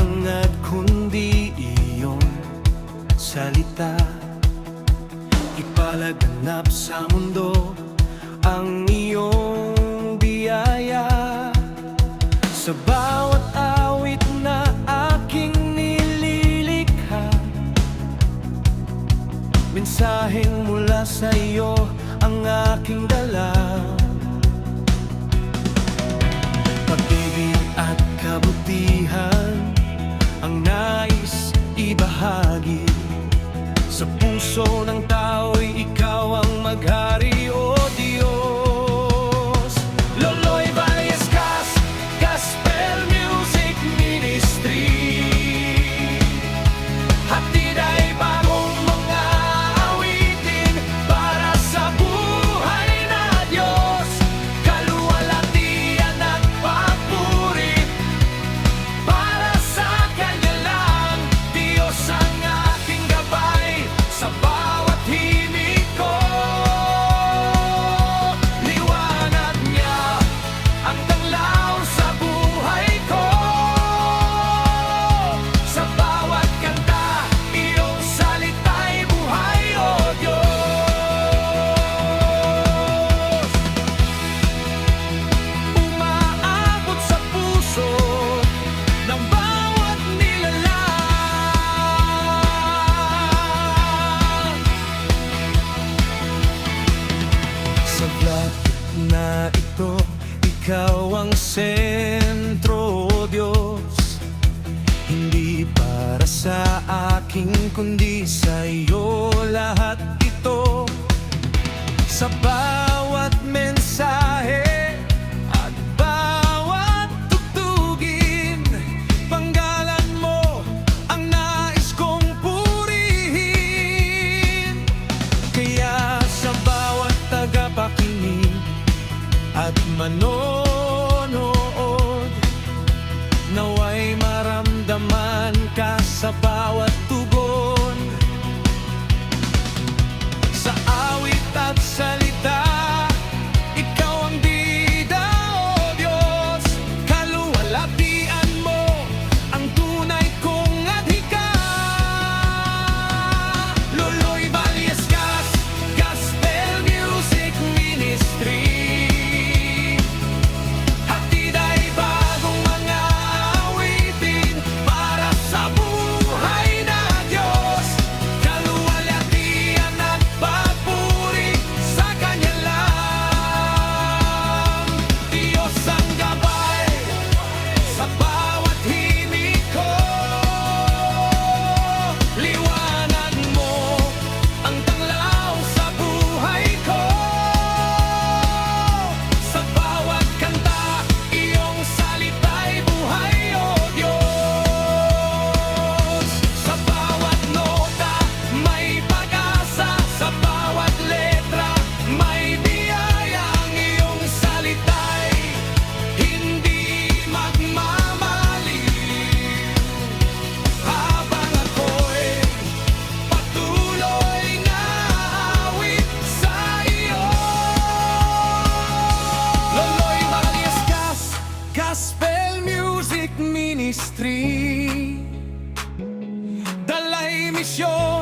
hangad kundi iyong salita. Ipalaganap sa mundo ang iyong biyaya. Sa bawat awit na aking nililikha, mensaheng mula sa iyo ang aking dala. Pag-ibig at kabutihan ang nais ibahagi. Sa puso ng tao'y ikaw ang maghari, o Diyos. Loloy Vallescas Gospel Music Ministry, hatid ay bagong mga awitin para sa buhay na Diyos. Kaluwalhatian at papuri para sa Kanya lang. Diyos ang aking gabay sa bawat himig ko. Liwanag niya ang tanglaw sa buhay ko. Sa bawat kanta, iyong salita'y buhay, o Diyos. Umaabot sa puso ng bawat nilalang. Sa vlog na ito, ikaw ang sentro, o Diyos. Hindi para sa akin, kundi sa iyo lahat ito. Sa bawat mensahe at bawat tugtugin, panggalan mo ang nais kong purihin. Kaya sa bawat tagapakinig at manonood, naway maramdaman ka sa bawat tugon. Sa awit at salita, ikaw ang bida, o Diyos. Kaluwalhatian mo ang tunay kong adhika. Loloy Vallescas Gospel Music Ministry, hatid ay bagong mga awitin para sa buhay na Diyos. Kaluwalhatian at papuri sa Kanya lang. Diyos ang gabay sa bawat himig ko. Liwanag mo ang tanglaw sa buhay ko. Sa bawat kanta, iyong salita'y buhay, o Diyos. Sa bawat nota, may pag-asa. Sa bawat letra, may biyaya. Ang iyong salita'y hindi magmamaliw. Habang ako'y patuloy na awit sa iyo. Loloy Vallescas Gospel Music Ministry, dala'y misyon